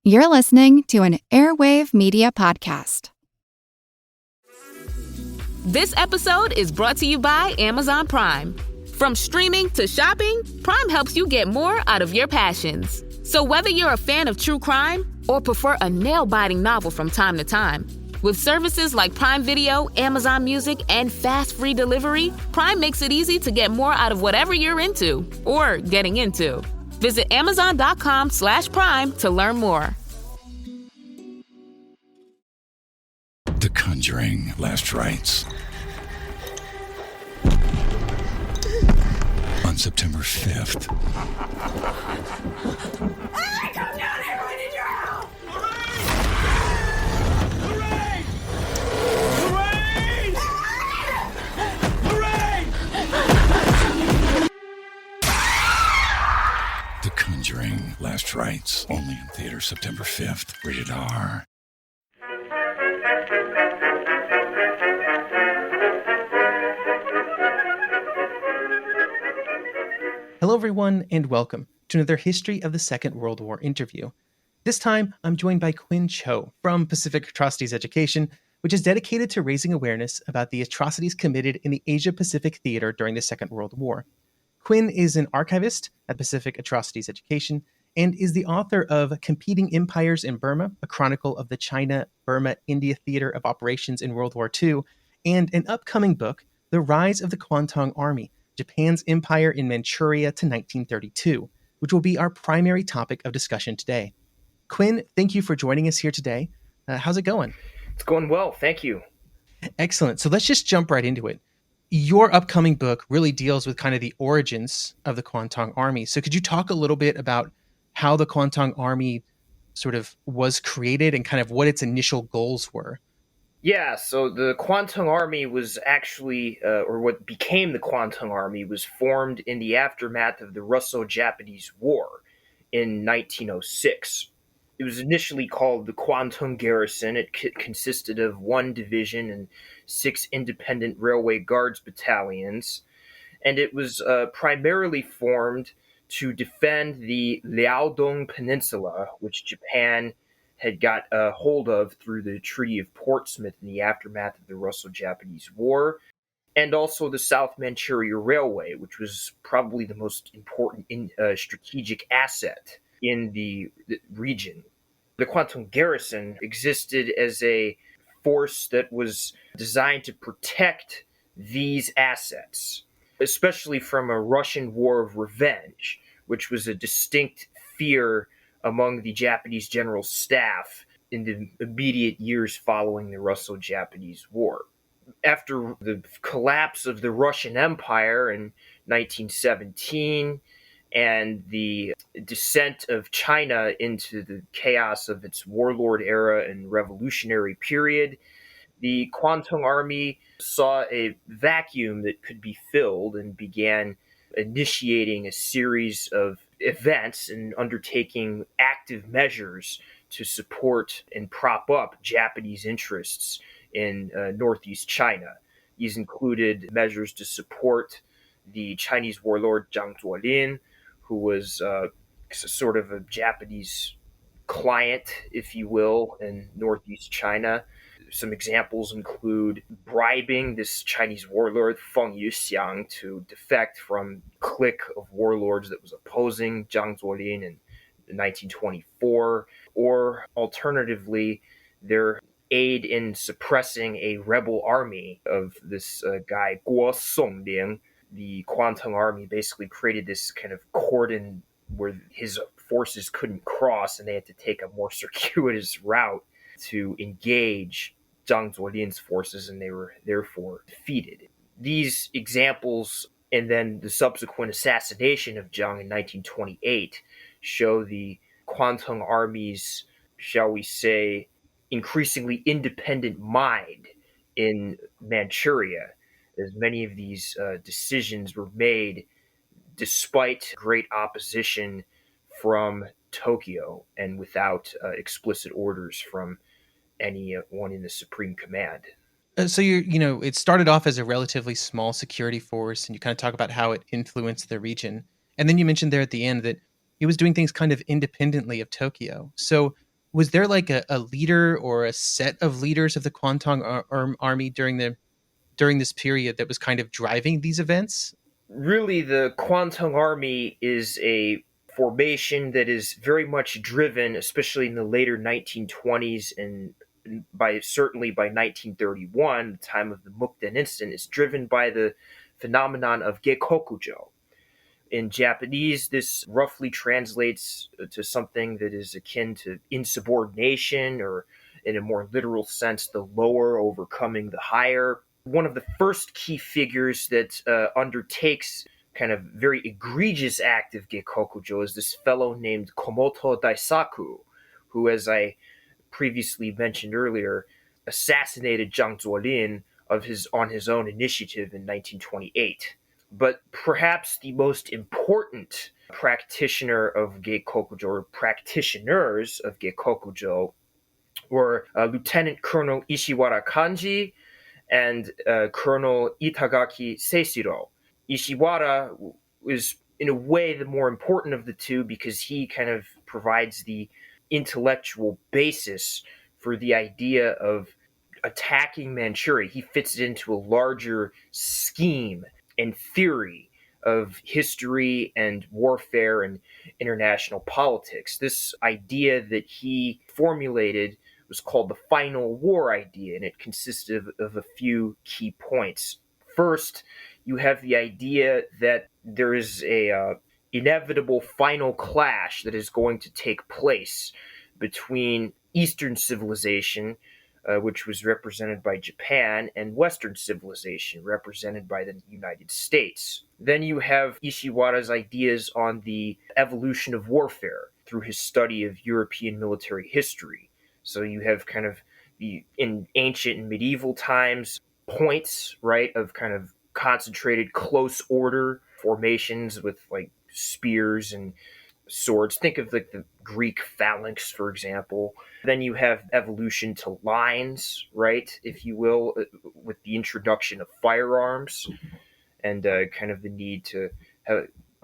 You're listening to an Airwave Media podcast. This episode is brought to you by Amazon Prime. From streaming to shopping, Prime helps you get more out of your passions. So whether you're a fan of true crime or prefer a nail-biting novel from time to time, with services like Prime Video, Amazon Music, and fast free delivery, Prime makes it easy to get more out of whatever you're into or getting into. Visit Amazon.com/Prime to learn more. The Conjuring Last Rites. On September 5th. Come down, everyone in your house! Lorraine! Lorraine! Lorraine! The Conjuring Last Rites. Only in theaters September 5th. Rated R. Hello, everyone, and welcome to another History of the Second World War interview. This time, I'm joined by Quin Cho from Pacific Atrocities Education, which is dedicated to raising awareness about the atrocities committed in the Asia-Pacific theater during the Second World War. Quin is an archivist at Pacific Atrocities Education and is the author of Competing Empires in Burma, a chronicle of the China-Burma-India Theater of Operations in World War II, and an upcoming book, The Rise of the Kwantung Army, Japan's Empire in Manchuria to 1932, which will be our primary topic of discussion today. Quin, thank you for joining us here today. How's it going? It's going well, thank you. Excellent. So let's just jump right into it. Your upcoming book really deals with kind of the origins of the Kwantung Army. So could you talk a little bit about how the Kwantung Army sort of was created and kind of what its initial goals were? Yeah, so the Kwantung Army was actually, or what became the Kwantung Army, was formed in the aftermath of the Russo-Japanese War in 1906. It was initially called the Kwantung Garrison. It consisted of 1 division and 6 independent railway guards battalions, and it was primarily formed to defend the Liaodong Peninsula, which Japan had got a hold of through the Treaty of Portsmouth in the aftermath of the Russo-Japanese War, and also the South Manchuria Railway, which was probably the most important strategic asset in the region. The Kwantung Garrison existed as a force that was designed to protect these assets, especially from a Russian war of revenge, which was a distinct fear among the Japanese general staff in the immediate years following the Russo-Japanese War. After the collapse of the Russian Empire in 1917 and the descent of China into the chaos of its warlord era and revolutionary period, the Kwantung Army saw a vacuum that could be filled and began initiating a series of events and undertaking active measures to support and prop up Japanese interests in northeast China. These included measures to support the Chinese warlord Zhang Zuolin, who was sort of a Japanese client, if you will, in northeast China. Some examples include bribing this Chinese warlord Feng Yuxiang to defect from a clique of warlords that was opposing Zhang Zuolin in 1924, or alternatively, their aid in suppressing a rebel army of this guy Guo Songling. The Kwantung Army basically created this kind of cordon where his forces couldn't cross, and they had to take a more circuitous route to engage Zhang Zuolin's forces, and they were therefore defeated. These examples, and then the subsequent assassination of Zhang in 1928, show the Kwantung Army's, shall we say, increasingly independent mind in Manchuria, as many of these decisions were made despite great opposition from Tokyo and without explicit orders from anyone in the Supreme Command. So it started off as a relatively small security force, and you kind of talk about how it influenced the region. And then you mentioned there at the end that it was doing things kind of independently of Tokyo. So was there like a leader or a set of leaders of the Army during this period that was kind of driving these events? Really, the Kwantung Army is a formation that is very much driven, especially in the later 1920s and certainly by 1931, the time of the Mukden incident, is driven by the phenomenon of Gekokujo. In Japanese, this roughly translates to something that is akin to insubordination, or in a more literal sense, the lower overcoming the higher. One of the first key figures that undertakes kind of very egregious act of Gekokujo is this fellow named Komoto Daisaku, who, as I previously mentioned earlier, assassinated Zhang Zuolin on his own initiative in 1928. But perhaps the most important practitioner of Gekokujo, or practitioners of Gekokujo, were Lieutenant Colonel Ishiwara Kanji and Colonel Itagaki Seishiro. Ishiwara was, in a way, the more important of the two because he kind of provides the intellectual basis for the idea of attacking Manchuria. He fits it into a larger scheme and theory of history and warfare and international politics. This idea that he formulated was called the final war idea, and it consisted of a few key points. First, you have the idea that there is a inevitable final clash that is going to take place between Eastern civilization, which was represented by Japan, and Western civilization, represented by the United States. Then you have Ishiwara's ideas on the evolution of warfare through his study of European military history. So you have kind of in ancient and medieval times, points, right, of kind of concentrated close order formations with like spears and swords. Think of like the Greek phalanx, for example. Then you have evolution to lines, right, if you will, with the introduction of firearms and kind of the need to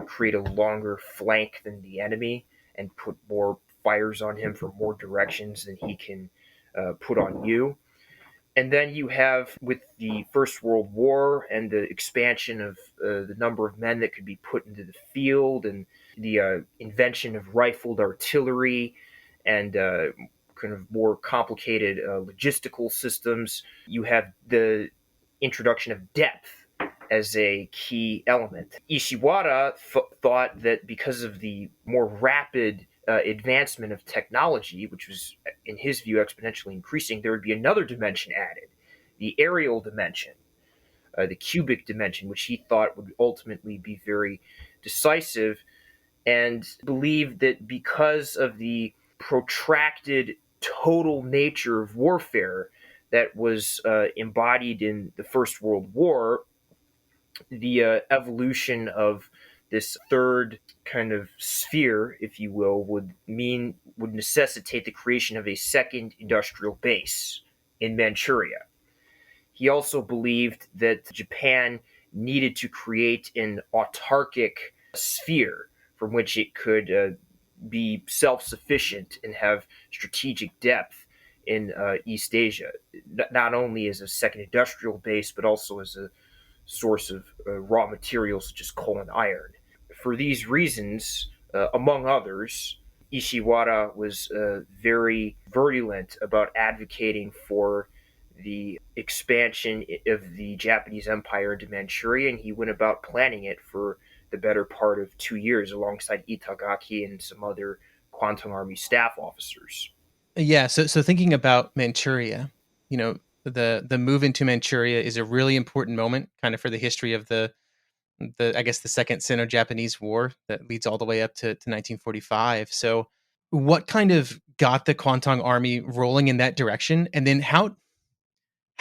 create a longer flank than the enemy and put more fires on him from more directions than he can put on you. And then you have, with the First World War and the expansion of the number of men that could be put into the field, and the invention of rifled artillery and kind of more complicated logistical systems, you have the introduction of depth as a key element. Ishiwara thought that because of the more rapid advancement of technology, which was, in his view, exponentially increasing, there would be another dimension added, the aerial dimension, the cubic dimension, which he thought would ultimately be very decisive, and believed that because of the protracted total nature of warfare that was embodied in the First World War, the evolution of this third kind of sphere, if you will, would necessitate the creation of a second industrial base in Manchuria. He also believed that Japan needed to create an autarkic sphere from which it could be self-sufficient and have strategic depth in East Asia, not only as a second industrial base, but also as a source of raw materials such as coal and iron. For these reasons, among others, Ishiwara was very virulent about advocating for the expansion of the Japanese Empire into Manchuria, and he went about planning it for the better part of 2 years alongside Itagaki and some other Kwantung Army staff officers. Yeah, so thinking about Manchuria, the move into Manchuria is a really important moment kind of for the history of the I guess the Second Sino-Japanese War that leads all the way up to 1945. So what kind of got the Kwantung Army rolling in that direction? And then how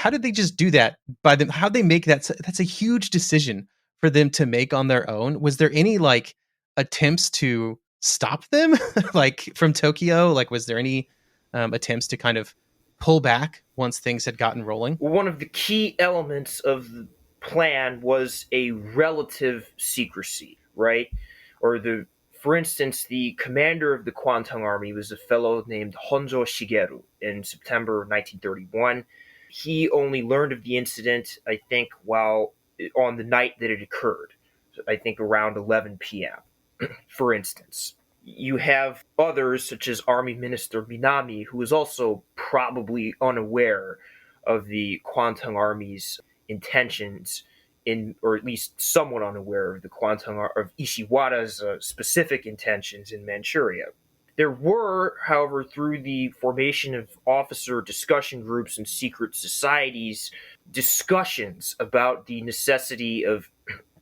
did they just do that how'd they make that? That's a huge decision for them to make on their own. Was there any like attempts to stop them like from Tokyo? Like, was there any attempts to kind of pull back once things had gotten rolling? One of the key elements of the plan was a relative secrecy, right? Or the For instance, the commander of the Kwantung Army was a fellow named Honjo Shigeru in September 1931. He only learned of the incident, I think, while on the night that it occurred, I think around 11 p.m., for instance. You have others, such as Army Minister Minami, who was also probably unaware of the Kwantung Army's intentions, or at least somewhat unaware of of Ishiwara's specific intentions in Manchuria. There were, however, through the formation of officer discussion groups and secret societies, discussions about the necessity of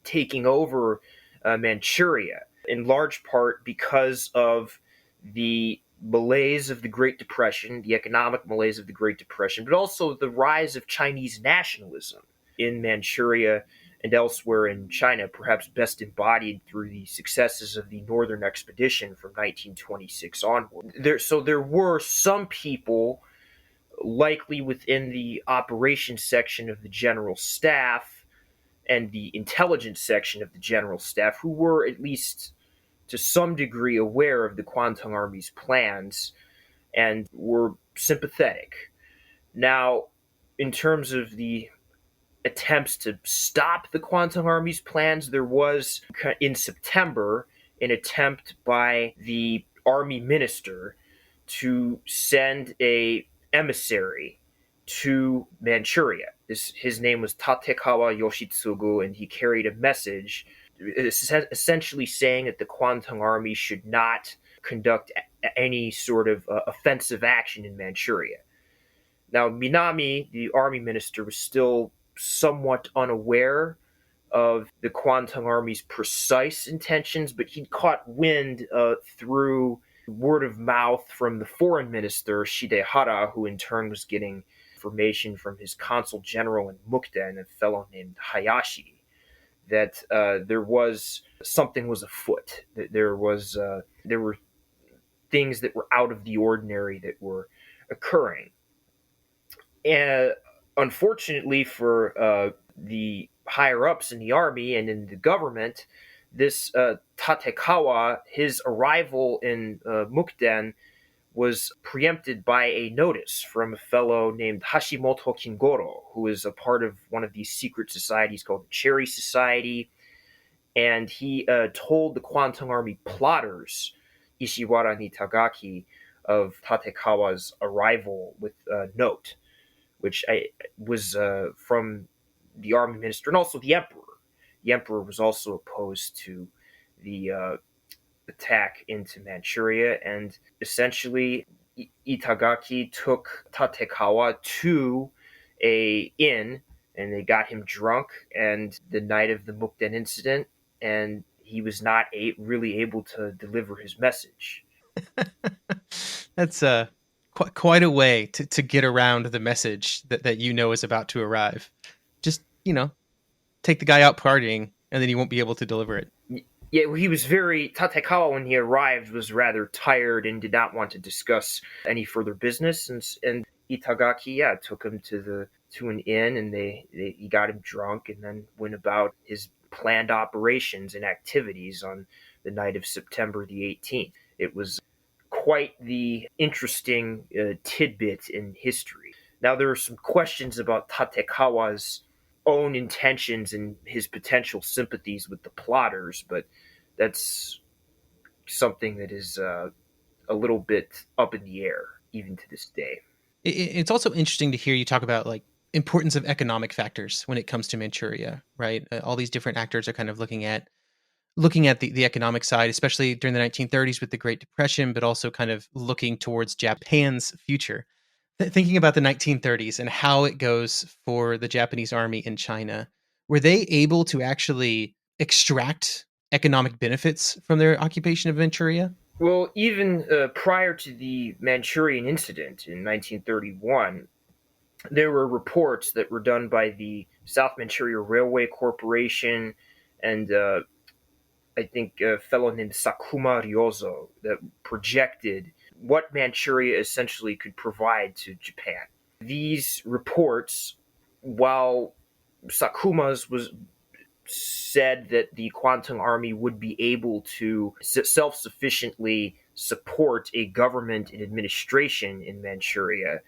taking over Manchuria, in large part because of the malaise of the Great Depression, the economic malaise of the Great Depression, but also the rise of Chinese nationalism in Manchuria and elsewhere in China, perhaps best embodied through the successes of the Northern Expedition from 1926 onward. There were some people, likely within the operations section of the General Staff and the intelligence section of the General Staff, who were at least to some degree aware of the Kwantung Army's plans and were sympathetic. Now, in terms of the attempts to stop the Kwantung Army's plans, there was, in September, an attempt by the army minister to send a emissary to Manchuria. His name was Tatekawa Yoshitsugu, and he carried a message essentially saying that the Kwantung Army should not conduct any sort of offensive action in Manchuria. Now, Minami, the army minister, was still somewhat unaware of the Kwantung Army's precise intentions, but he'd caught wind through word of mouth from the foreign minister, Shidehara, who in turn was getting information from his consul general in Mukden, a fellow named Hayashi, that something was afoot. There were things that were out of the ordinary that were occurring. And unfortunately for the higher-ups in the army and in the government, this Tatekawa, his arrival in Mukden was preempted by a notice from a fellow named Hashimoto Kingoro, who is a part of one of these secret societies called the Cherry Society. And he told the Kwantung Army plotters, Ishiwara and Itagaki, of Tatekawa's arrival with a note, which was from the army minister and also the emperor. The emperor was also opposed to the attack into Manchuria, and essentially Itagaki took Tatekawa to a inn, and they got him drunk, and the night of the Mukden incident, and he was not really able to deliver his message. That's quite a way to get around the message that is about to arrive. Just, take the guy out partying, and then he won't be able to deliver it. Yeah, he was Tatekawa, when he arrived, was rather tired and did not want to discuss any further business. And Itagaki, took him to an inn, and he got him drunk, and then went about his planned operations and activities on the night of September the 18th. It was quite the interesting tidbit in history. Now, there are some questions about Tatekawa's own intentions and his potential sympathies with the plotters, but that's something that is a little bit up in the air even to this day. It's also interesting to hear you talk about importance of economic factors when it comes to Manchuria, right? All these different actors are kind of looking at the economic side, especially during the 1930s with the Great Depression, but also kind of looking towards Japan's future. Thinking about the 1930s and how it goes for the Japanese army in China, were they able to actually extract economic benefits from their occupation of Manchuria? Well, even prior to the Manchurian incident in 1931, there were reports that were done by the South Manchuria Railway Corporation and I think a fellow named Sakuma Ryozo that projected what Manchuria essentially could provide to Japan. These reports, while Sakuma's was said that the Kwantung Army would be able to self-sufficiently support a government and administration in Manchuria,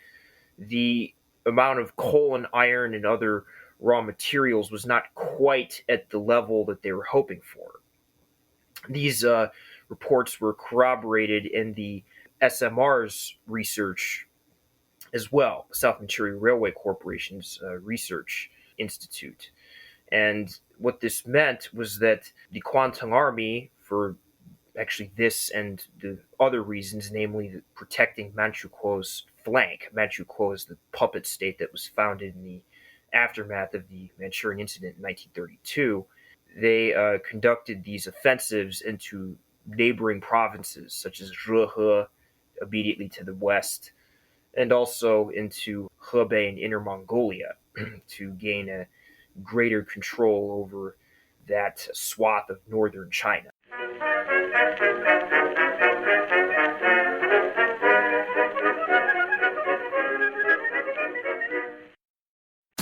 the amount of coal and iron and other raw materials was not quite at the level that they were hoping for. These reports were corroborated in the SMR's research as well, South Manchuria Railway Corporation's research institute. And what this meant was that the Kwantung Army, for actually this and the other reasons, namely protecting Manchukuo's flank. Manchukuo is the puppet state that was founded in the aftermath of the Manchurian incident in 1932. They conducted these offensives into neighboring provinces, such as Zhehe, immediately to the west, and also into Hebei and Inner Mongolia to gain a greater control over that swath of northern China.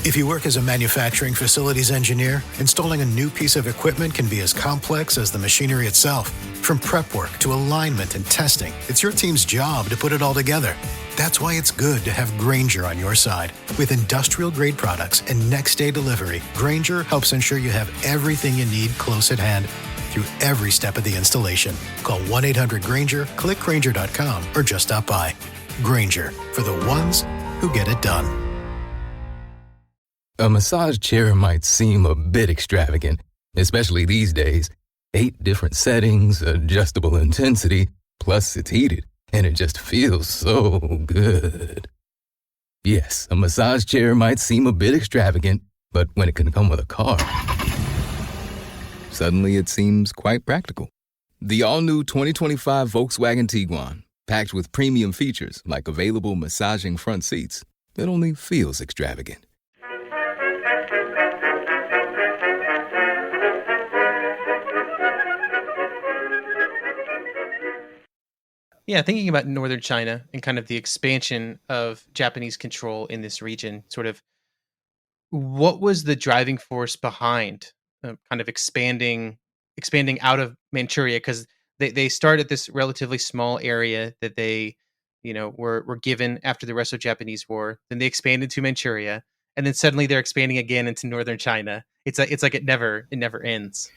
If you work as a manufacturing facilities engineer, installing a new piece of equipment can be as complex as the machinery itself. From prep work to alignment and testing, it's your team's job to put it all together. That's why it's good to have Grainger on your side. With industrial-grade products and next-day delivery, Grainger helps ensure you have everything you need close at hand through every step of the installation. Call 1-800-GRAINGER, click Grainger.com, or just stop by. Grainger, for the ones who get it done. A massage chair might seem a bit extravagant, especially these days. 8 different settings, adjustable intensity, plus it's heated, and it just feels so good. Yes, a massage chair might seem a bit extravagant, but when it can come with a car, suddenly it seems quite practical. The all-new 2025 Volkswagen Tiguan, packed with premium features like available massaging front seats, it only feels extravagant. Yeah, thinking about northern China and kind of the expansion of Japanese control in this region, sort of what was the driving force behind kind of expanding out of Manchuria? Because they start at this relatively small area that they, were given after the Russo-Japanese War. Then they expanded to Manchuria, and then suddenly they're expanding again into northern China. It's like it never ends.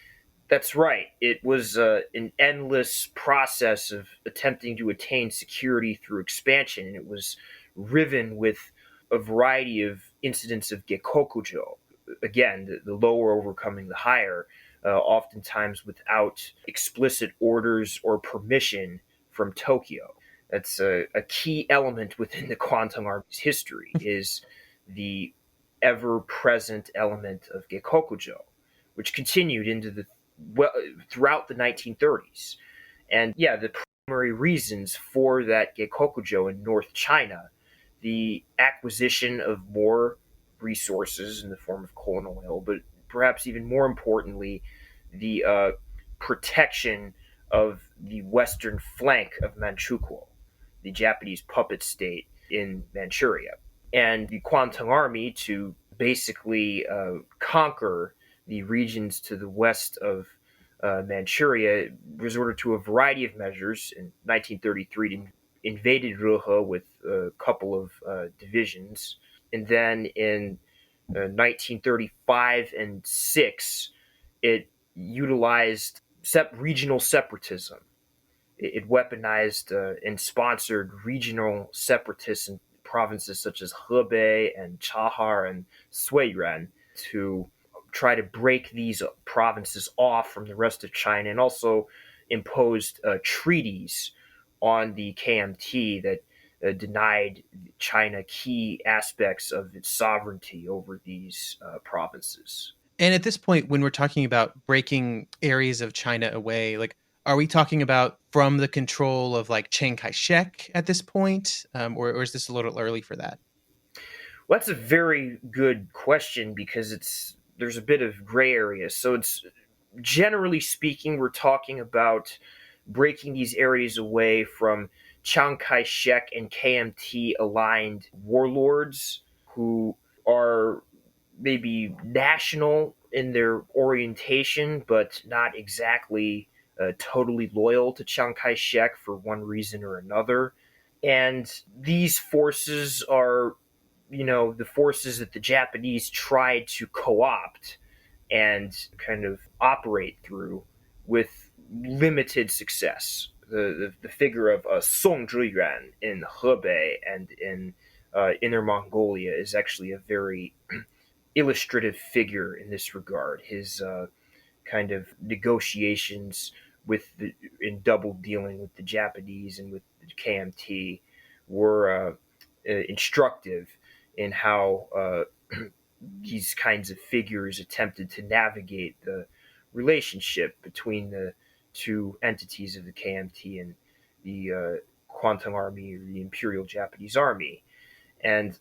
That's right. It was an endless process of attempting to attain security through expansion, and it was riven with a variety of incidents of Gekokujo. Again, the lower overcoming the higher, oftentimes without explicit orders or permission from Tokyo. That's a key element within the Kwantung Army's history, is the ever-present element of Gekokujo, which continued into throughout the 1930s. And yeah, the primary reasons for that Gekokujo in North China, the acquisition of more resources in the form of coal and oil, but perhaps even more importantly, the protection of the western flank of Manchukuo, the Japanese puppet state in Manchuria. And the Kwantung Army, to basically conquer the regions to the west of Manchuria, resorted to a variety of measures. In 1933, it invaded Zhehe with a couple of divisions. And then in 1935 and 6, it utilized regional separatism. It weaponized and sponsored regional separatists in provinces such as Hebei and Chahar and Suiyuan to try to break these provinces off from the rest of China, and also imposed treaties on the KMT that denied China key aspects of its sovereignty over these provinces. And at this point, when we're talking about breaking areas of China away, like, are we talking about from the control of like Chiang Kai-shek at this point, or is this a little early for that? Well, that's a very good question, because there's a bit of gray area. So it's, generally speaking, we're talking about breaking these areas away from Chiang Kai-shek and KMT aligned warlords who are maybe national in their orientation, but not exactly totally loyal to Chiang Kai-shek for one reason or another. And these forces are, the forces that the Japanese tried to co-opt and kind of operate through with limited success. The figure of Song Zhiyuan in Hebei and in Inner Mongolia is actually a very illustrative figure in this regard. His kind of negotiations in double dealing with the Japanese and with the KMT were instructive in how these kinds of figures attempted to navigate the relationship between the two entities of the KMT and the Kwantung Army, or the Imperial Japanese Army. And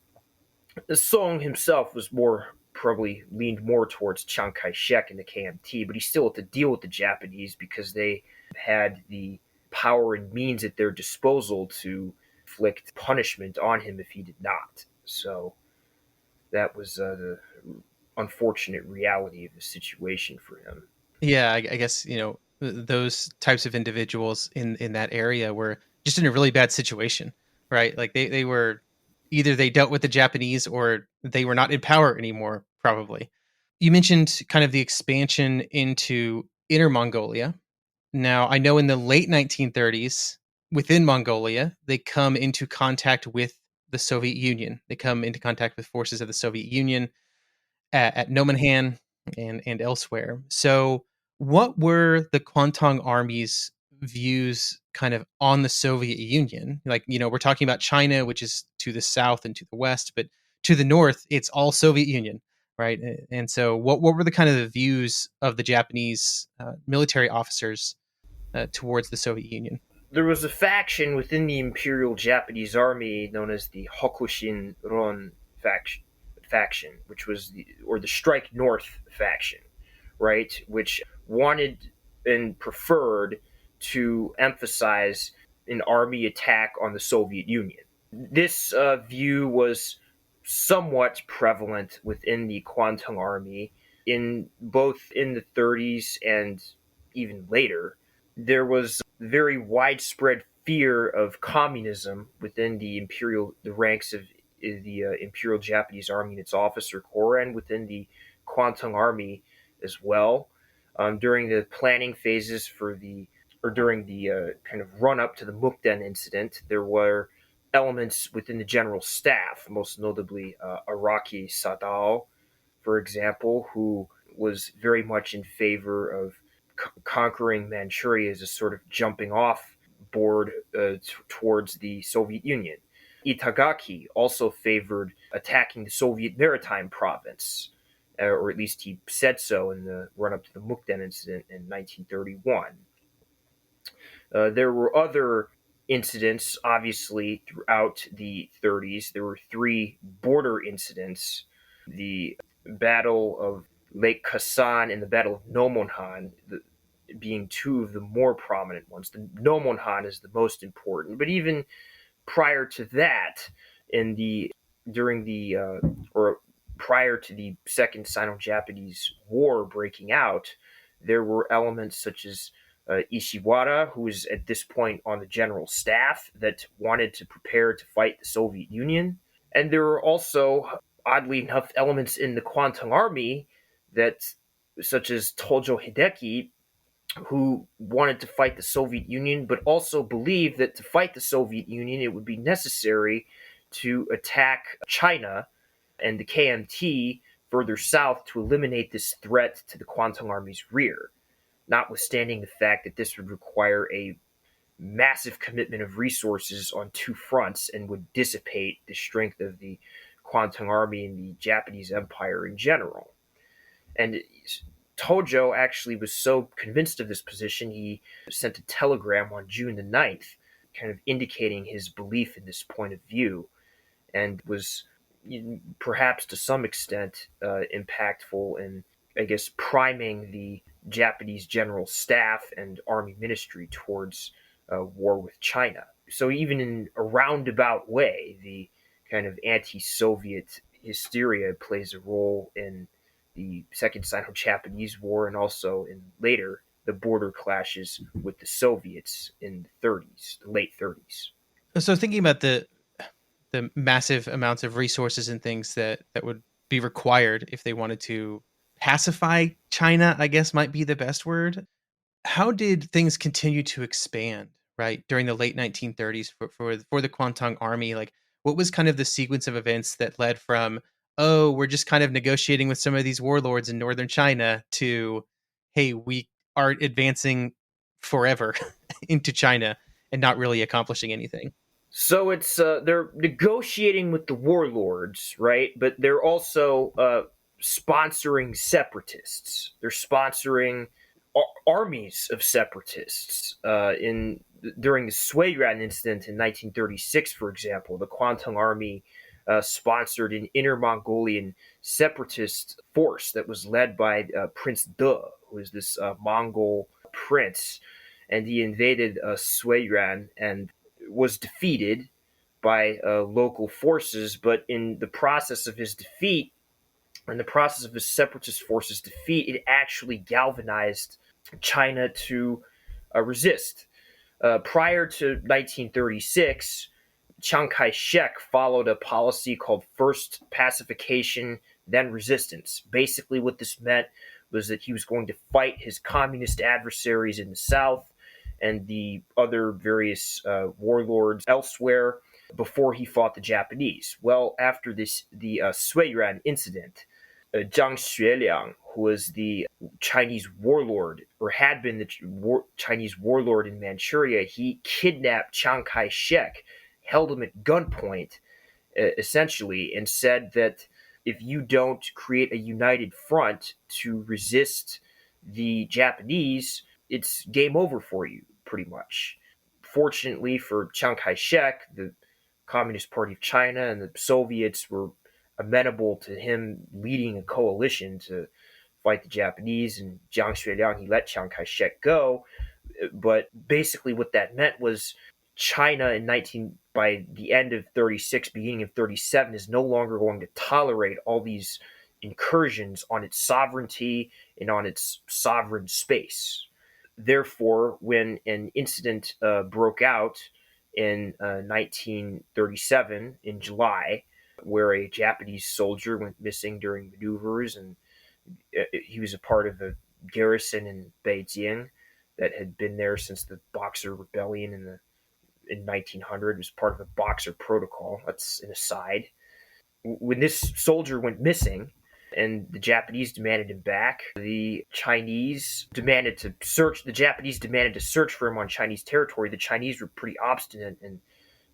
the Song himself was probably leaned more towards Chiang Kai-shek and the KMT, but he still had to deal with the Japanese because they had the power and means at their disposal to inflict punishment on him if he did not. So that was the unfortunate reality of the situation for him. Yeah, I guess, those types of individuals in that area were just in a really bad situation, right? Like they were either they dealt with the Japanese or they were not in power anymore, probably. You mentioned kind of the expansion into Inner Mongolia. Now, I know in the late 1930s, within Mongolia, they come into contact with the Soviet Union. They come into contact with forces of the Soviet Union at Nomonhan and elsewhere. So, what were the Kwantung Army's views kind of on the Soviet Union? Like, we're talking about China, which is to the south and to the west, but to the north, it's all Soviet Union, right? And so, what were the kind of the views of the Japanese military officers towards the Soviet Union? There was a faction within the Imperial Japanese Army known as the Hokushin Ron faction, which was the Strike North faction, right? Which wanted and preferred to emphasize an army attack on the Soviet Union. This view was somewhat prevalent within the Kwantung Army in both in the 30s and even later. There was very widespread fear of communism within the ranks of the Imperial Japanese Army and its officer corps, and within the Kwantung Army as well. During the planning phases during the kind of run up to the Mukden incident, there were elements within the general staff, most notably Araki Sadao, for example, who was very much in favor of conquering Manchuria as a sort of jumping off board towards the Soviet Union. Itagaki also favored attacking the Soviet maritime province, or at least he said so in the run-up to the Mukden incident in 1931. There were other incidents, obviously, throughout the 30s. There were 3 border incidents: the Battle of Lake Khasan and the Battle of Nomonhan, being 2 of the more prominent ones. The Nomonhan is the most important, but even prior to that, prior to the Second Sino-Japanese War breaking out, there were elements such as Ishiwara, who was at this point on the general staff, that wanted to prepare to fight the Soviet Union. And there were also, oddly enough, elements in the Kwantung Army such as Tojo Hideki, who wanted to fight the Soviet Union, but also believed that to fight the Soviet Union, it would be necessary to attack China and the KMT further south to eliminate this threat to the Kwantung Army's rear, notwithstanding the fact that this would require a massive commitment of resources on 2 fronts and would dissipate the strength of the Kwantung Army and the Japanese Empire in general. And Tojo actually was so convinced of this position, he sent a telegram on June the 9th, kind of indicating his belief in this point of view, and was perhaps to some extent impactful in, I guess, priming the Japanese general staff and army ministry towards war with China. So even in a roundabout way, the kind of anti-Soviet hysteria plays a role in the Second Sino-Japanese War and also in later the border clashes with the Soviets in the 30s, the late 30s. So thinking about the massive amounts of resources and things that would be required if they wanted to pacify China, I guess might be the best word. How did things continue to expand, right, during the late 1930s for the Kwantung Army? Like, what was kind of the sequence of events that led from, oh, we're just kind of negotiating with some of these warlords in northern China to, hey, we are advancing forever into China and not really accomplishing anything? So it's they're negotiating with the warlords, right? But they're also sponsoring separatists. They're sponsoring armies of separatists. In during the Suiyuan incident in 1936, for example, the Kwantung Army sponsored an Inner Mongolian separatist force that was led by Prince De, who is this Mongol prince, and he invaded Suiyuan and was defeated by local forces. But in the process of his defeat, in the process of his separatist forces' defeat, it actually galvanized China to resist. Prior to 1936, Chiang Kai-shek followed a policy called first pacification, then resistance. Basically, what this meant was that he was going to fight his communist adversaries in the South and the other various warlords elsewhere before he fought the Japanese. Well, after the Suiyuan incident, Zhang Xueliang, who was the Chinese warlord, or had been the Chinese warlord in Manchuria, he kidnapped Chiang Kai-shek, held him at gunpoint, essentially, and said that if you don't create a united front to resist the Japanese, it's game over for you, pretty much. Fortunately for Chiang Kai-shek, the Communist Party of China and the Soviets were amenable to him leading a coalition to fight the Japanese, and Zhang Xueliang, he let Chiang Kai-shek go. But basically what that meant was China by the end of 36, beginning of 37, is no longer going to tolerate all these incursions on its sovereignty and on its sovereign space. Therefore, when an incident broke out in 1937 in July, where a Japanese soldier went missing during maneuvers, and he was a part of a garrison in Beijing that had been there since the Boxer Rebellion in 1900. It was part of the Boxer Protocol. That's an aside. When this soldier went missing and the Japanese demanded him back, the Japanese demanded to search for him on Chinese territory. The Chinese were pretty obstinate in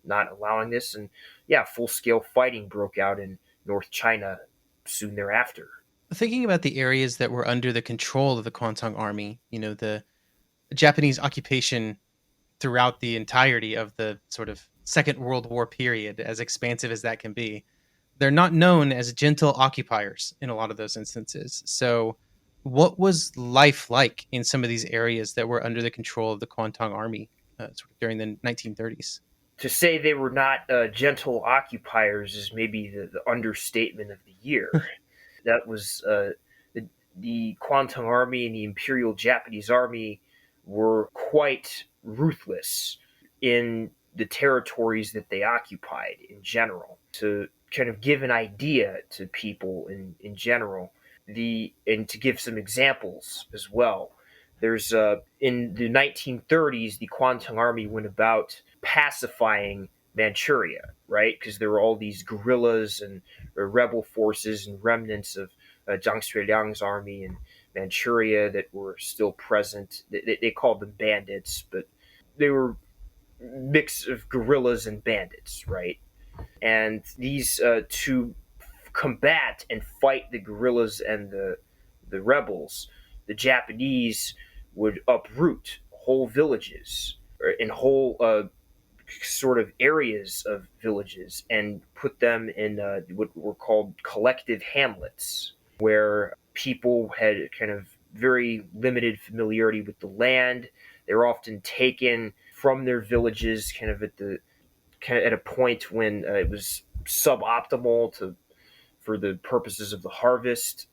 not allowing this, and full-scale fighting broke out in North China soon thereafter. Thinking about the areas that were under the control of the Kwantung Army, the Japanese occupation throughout the entirety of the sort of Second World War period, as expansive as that can be, they're not known as gentle occupiers in a lot of those instances. So what was life like in some of these areas that were under the control of the Kwantung Army during the 1930s? To say they were not gentle occupiers is maybe the understatement of the year. That was the Kwantung Army and the Imperial Japanese Army were quite ruthless in the territories that they occupied in general. To kind of give an idea to people in general, and to give some examples as well. There's in the 1930s, the Kwantung Army went about pacifying Manchuria, right? Because there were all these guerrillas and rebel forces and remnants of Zhang Xueliang's army in Manchuria that were still present. They called them bandits, but they were a mix of guerrillas and bandits, right? And these to combat and fight the guerrillas and the rebels, the Japanese would uproot whole villages and whole sort of areas of villages and put them in what were called collective hamlets, where people had kind of very limited familiarity with the land. They were often taken from their villages at a point when it was suboptimal to for the purposes of the harvest.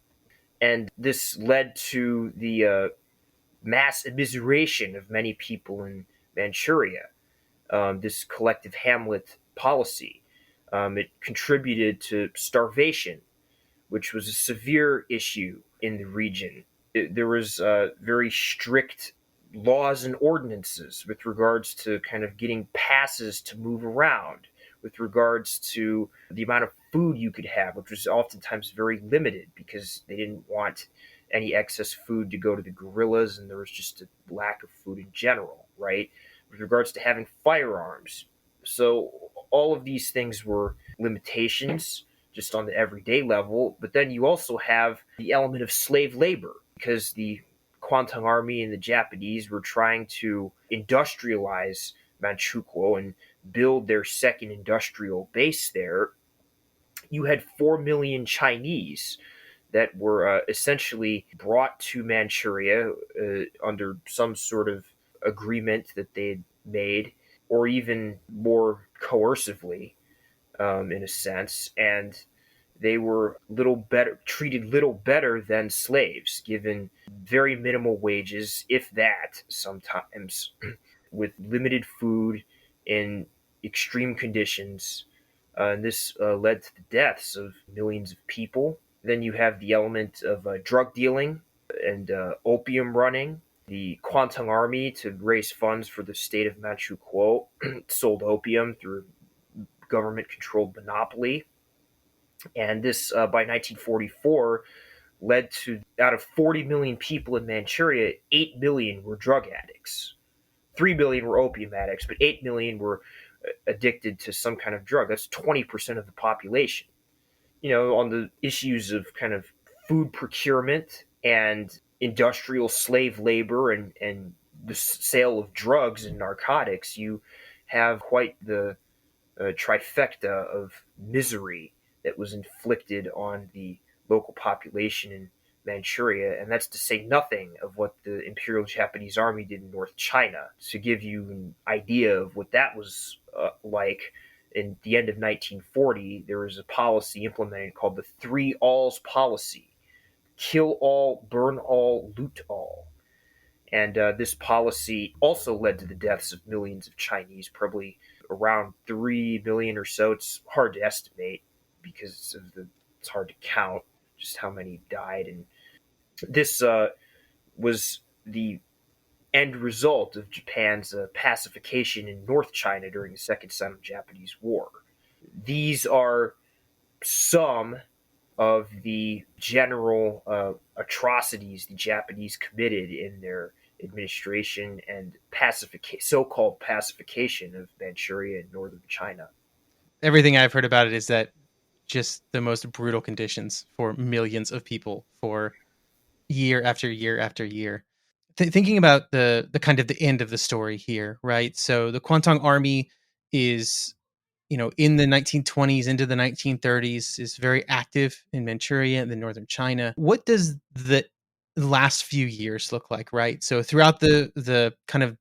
And this led to the mass immiseration of many people in Manchuria, this collective hamlet policy. It contributed to starvation, which was a severe issue in the region. There was very strict laws and ordinances with regards to kind of getting passes to move around, with regards to the amount of food you could have, which was oftentimes very limited because they didn't want any excess food to go to the guerrillas, and there was just a lack of food in general, right? With regards to having firearms. So all of these things were limitations just on the everyday level, but then you also have the element of slave labor, because the Kwantung Army and the Japanese were trying to industrialize Manchukuo and build their second industrial base there. You had 4 million Chinese that were essentially brought to Manchuria under some sort of agreement that they'd made, or even more coercively, in a sense, and they were treated little better than slaves, given very minimal wages, if that, sometimes, with limited food in extreme conditions. And this led to the deaths of millions of people. Then you have the element of drug dealing and opium running. The Kwantung Army, to raise funds for the state of Manchukuo, sold opium through government-controlled monopoly. And this, by 1944, led to, out of 40 million people in Manchuria, 8 million were drug addicts. 3 million were opium addicts, but 8 million were addicted to some kind of drug. That's 20% of the population. On the issues of kind of food procurement and industrial slave labor and the sale of drugs and narcotics, you have quite the trifecta of misery that was inflicted on the local population in Manchuria, and that's to say nothing of what the Imperial Japanese Army did in North China. To give you an idea of what that was like, in the end of 1940, there was a policy implemented called the Three Alls policy: kill all, burn all, loot all. And this policy also led to the deaths of millions of Chinese, probably around 3 million or so. It's hard to estimate because it's hard to count just how many died. And this was the end result of Japan's pacification in North China during the Second Sino-Japanese War. These are some of the general atrocities the Japanese committed in their administration and so-called pacification of Manchuria and northern China. Everything I've heard about it is that just the most brutal conditions for millions of people for year after year after year. Thinking about the kind of the end of the story here, right? So the Kwantung Army is, in the 1920s into the 1930s, is very active in Manchuria and then northern China. What does the last few years look like, right? So throughout the kind of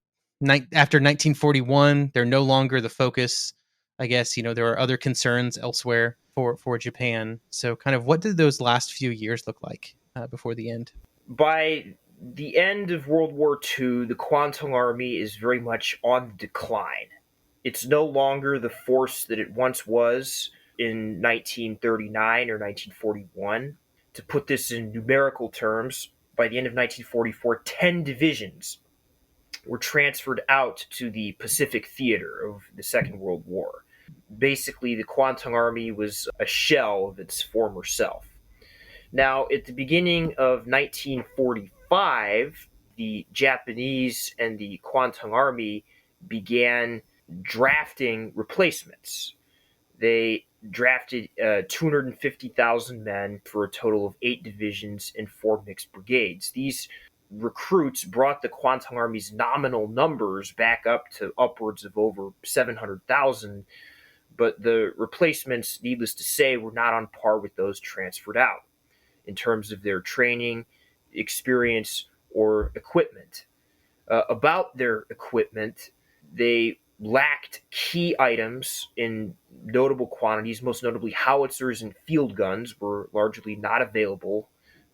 after 1941, they're no longer the focus. I guess, there are other concerns elsewhere for Japan. So kind of what did those last few years look like before the end? By the end of World War II, the Kwantung Army is very much on the decline. It's no longer the force that it once was in 1939 or 1941. To put this in numerical terms, by the end of 1944, 10 divisions were transferred out to the Pacific theater of the Second World War. Basically, the Kwantung Army was a shell of its former self. Now, at the beginning of 1945, the Japanese and the Kwantung Army began drafting replacements. They drafted 250,000 men for a total of 8 divisions and 4 mixed brigades. These recruits brought the Kwantung Army's nominal numbers back up to upwards of over 700,000, but the replacements, needless to say, were not on par with those transferred out in terms of their training, experience, or equipment. About their equipment, they lacked key items in notable quantities, most notably howitzers and field guns were largely not available.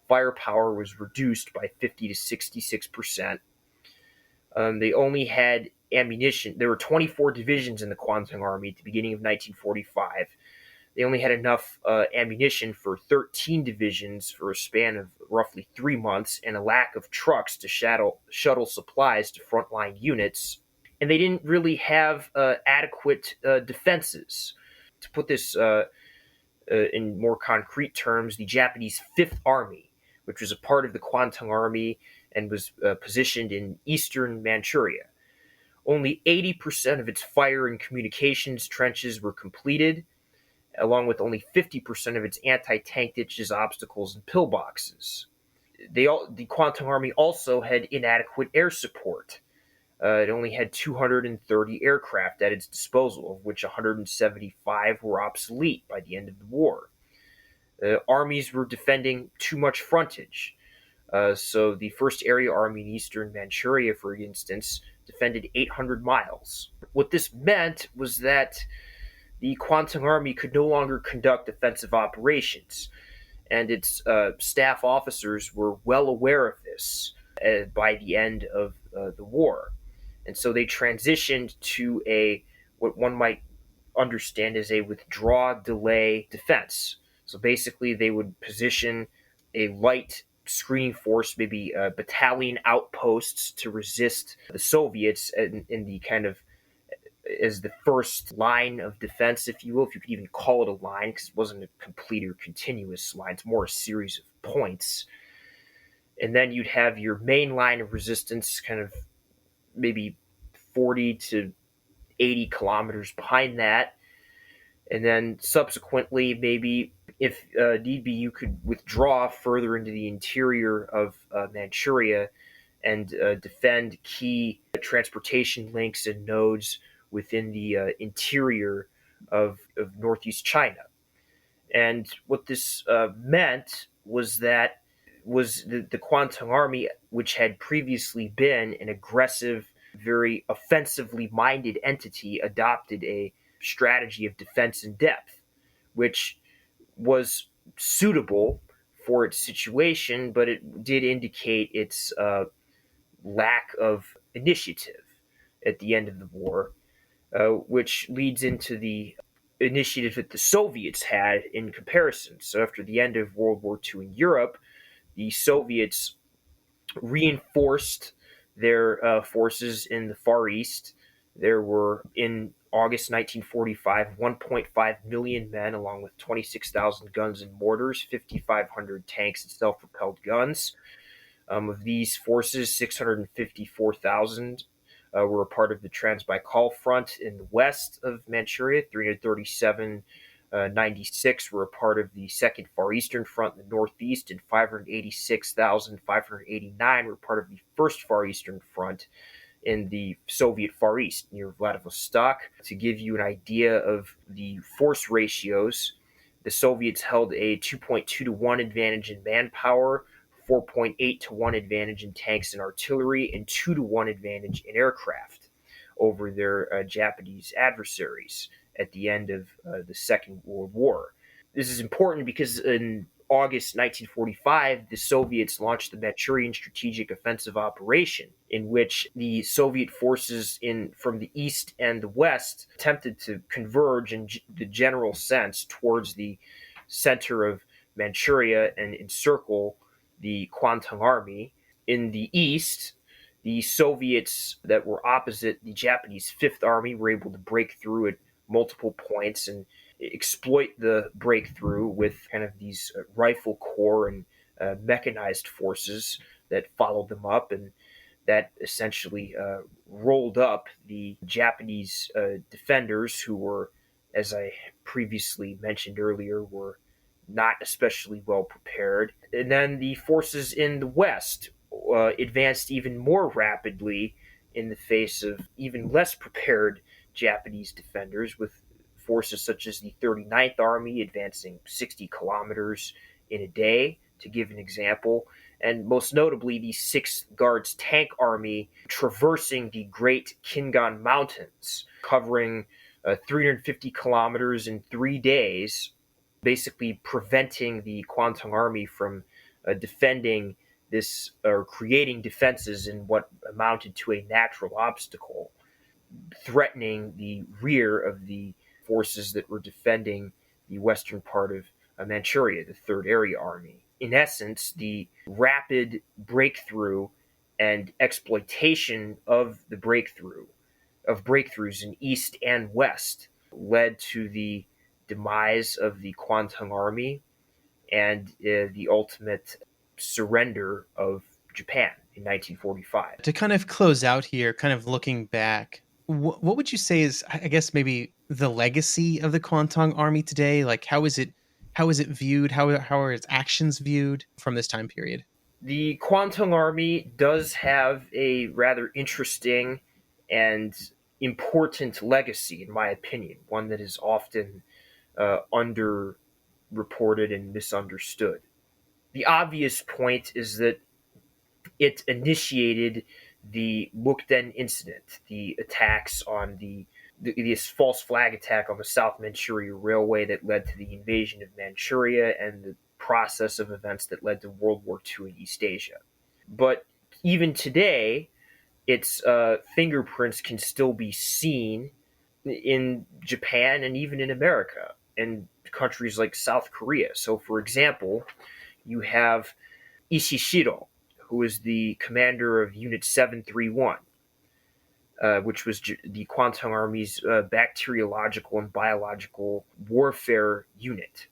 Firepower was reduced by 50 to 66%. They only had ammunition. There were 24 divisions in the Kwantung Army at the beginning of 1945. They only had enough ammunition for 13 divisions for a span of roughly 3 months, and a lack of trucks to shuttle supplies to frontline units. And they didn't really have adequate defenses. To put this in more concrete terms, the Japanese Fifth Army, which was a part of the Kwantung Army and was positioned in eastern Manchuria, only 80% of its fire and communications trenches were completed, along with only 50% of its anti-tank ditches, obstacles, and pillboxes. The Kwantung Army also had inadequate air support. It only had 230 aircraft at its disposal, of which 175 were obsolete by the end of the war. Armies were defending too much frontage. So the 1st Area Army in eastern Manchuria, for instance, defended 800 miles. What this meant was that the Kwantung Army could no longer conduct offensive operations, and its staff officers were well aware of this by the end of the war. And so they transitioned to what one might understand as a withdraw, delay defense. So basically they would position a light screening force, maybe battalion outposts, to resist the Soviets in the kind of as the first line of defense, if you will, if you could even call it a line, because it wasn't a complete or continuous line. It's more a series of points. And then you'd have your main line of resistance kind of maybe 40 to 80 kilometers behind that. And then subsequently, maybe if need be, you could withdraw further into the interior of Manchuria and defend key transportation links and nodes within the interior of northeast China. And what this meant was that the Kwantung Army, which had previously been an aggressive, very offensively minded entity, adopted a strategy of defense in depth, which was suitable for its situation, but it did indicate its lack of initiative at the end of the war, which leads into the initiative that the Soviets had in comparison. So after the end of World War II in Europe, the Soviets reinforced their forces in the Far East. There were, in August 1945, 1.5 million men, along with 26,000 guns and mortars, 5,500 tanks and self-propelled guns. Of these forces, 654,000 were a part of the Transbaikal Front in the west of Manchuria. 337,96 were a part of the Second Far Eastern Front in the northeast, and 586,589 were part of the First Far Eastern Front in the Soviet Far East near Vladivostok. To give you an idea of the force ratios, the Soviets held a 2.2 to 1 advantage in manpower, 4.8 to 1 advantage in tanks and artillery, and 2 to 1 advantage in aircraft over their Japanese adversaries at the end of the Second World War. This is important because in August 1945, the Soviets launched the Manchurian Strategic Offensive Operation, in which the Soviet forces from the east and the west attempted to converge in the general sense towards the center of Manchuria and encircle the Kwantung Army. In the east, the Soviets that were opposite the Japanese Fifth Army were able to break through at multiple points and exploit the breakthrough with kind of these rifle corps and mechanized forces that followed them up, and that essentially rolled up the Japanese defenders, who were, as I previously mentioned earlier, were not especially well prepared. And then the forces in the west advanced even more rapidly in the face of even less prepared Japanese defenders, with forces such as the 39th Army advancing 60 kilometers in a day, to give an example, and most notably the 6th Guards Tank Army traversing the Great Kingan Mountains, covering 350 kilometers in 3 days, basically preventing the Kwantung Army from defending this or creating defenses in what amounted to a natural obstacle, threatening the rear of the forces that were defending the western part of Manchuria, the Third Area Army. In essence, the rapid breakthrough and exploitation of the breakthroughs in east and west led to the demise of the Kwantung Army and the ultimate surrender of Japan in 1945. To kind of close out here, kind of looking back, what would you say is, I guess, maybe the legacy of the Kwantung Army today? Like, how is it viewed? How are its actions viewed from this time period? The Kwantung Army does have a rather interesting and important legacy, in my opinion, one that is often underreported and misunderstood. The obvious point is that it initiated the Mukden incident, the attacks on this false flag attack on the South Manchuria Railway that led to the invasion of Manchuria and the process of events that led to World War II in East Asia. But even today, its fingerprints can still be seen in Japan and even in America and countries like South Korea. So, for example, you have Ishishiro, who is the commander of Unit 731, which was the Kwantung Army's bacteriological and biological warfare unit.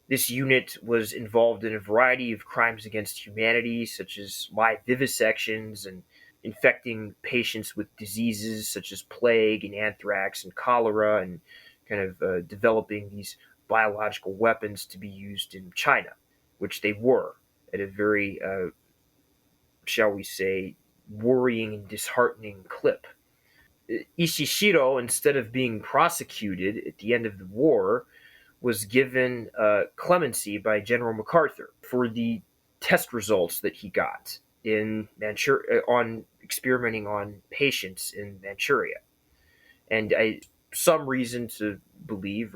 This unit was involved in a variety of crimes against humanity, such as live vivisections and infecting patients with diseases such as plague and anthrax and cholera, and kind of developing these biological weapons to be used in China, which they were at a very, shall we say, worrying and disheartening clip. Ishishiro, instead of being prosecuted at the end of the war, was given clemency by General MacArthur for the test results that he got in Manchuria on experimenting on patients in Manchuria. And some reason to believe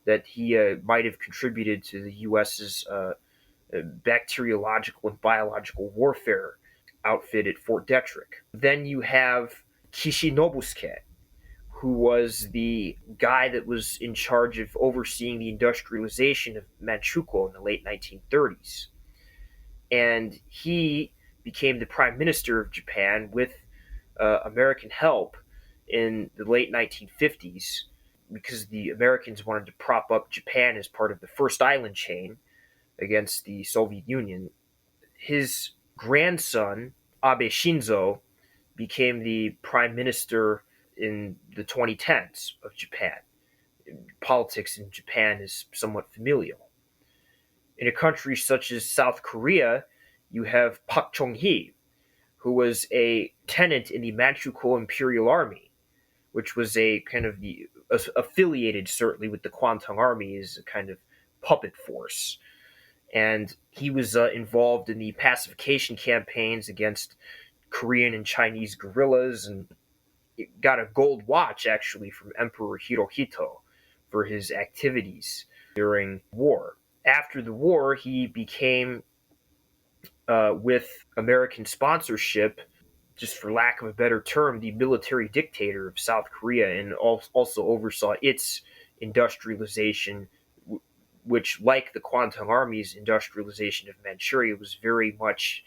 that he might have contributed to the U.S.'s bacteriological and biological warfare outfit at Fort Detrick. Then you have Kishinobusuke, who was the guy that was in charge of overseeing the industrialization of Manchukuo in the late 1930s. And he became the prime minister of Japan with American help in the late 1950s because the Americans wanted to prop up Japan as part of the first island chain against the Soviet Union. His grandson, Abe Shinzo, became the prime minister in the 2010s of Japan. Politics in Japan is somewhat familial. In a country such as South Korea, you have Pak Chung-hee, who was a tenant in the Manchukuo Imperial Army, which was a kind of affiliated certainly with the Kwantung Army as a kind of puppet force. And he was involved in the pacification campaigns against Korean and Chinese guerrillas, and got a gold watch actually from Emperor Hirohito for his activities during war. After the war, he became, with American sponsorship, just for lack of a better term, the military dictator of South Korea, and also oversaw its industrialization, which, like the Kwantung Army's industrialization of Manchuria, was very much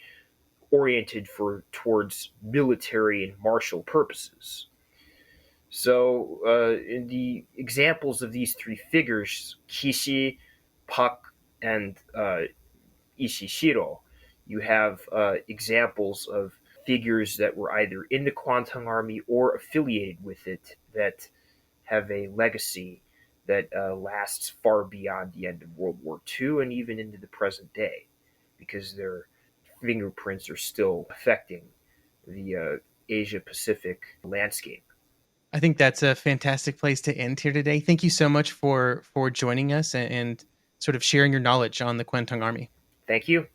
oriented towards military and martial purposes. So, in the examples of these three figures, Kishi, Pak, and Ishishiro, you have examples of figures that were either in the Kwantung Army or affiliated with it that have a legacy that lasts far beyond the end of World War II and even into the present day, because their fingerprints are still affecting the Asia-Pacific landscape. I think that's a fantastic place to end here today. Thank you so much for joining us and sort of sharing your knowledge on the Kwantung Army. Thank you.